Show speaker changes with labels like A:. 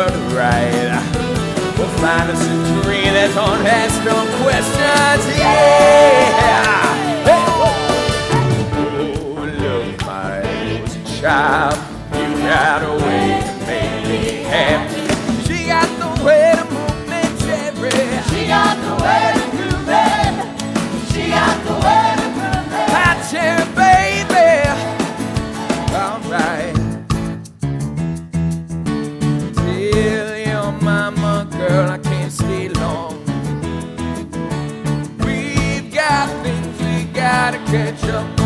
A: world right. We'll find us a dream that don't ask no questions. Yeah. Hey. Oh, look, my child, you got a way to make me happy. She got the way to move me, Jerry.
B: She got the way to groove it. She got the way to groove it.
A: Hot cherry, baby. All right. Tell your mama, girl, I can't stay long. We've got things we gotta catch up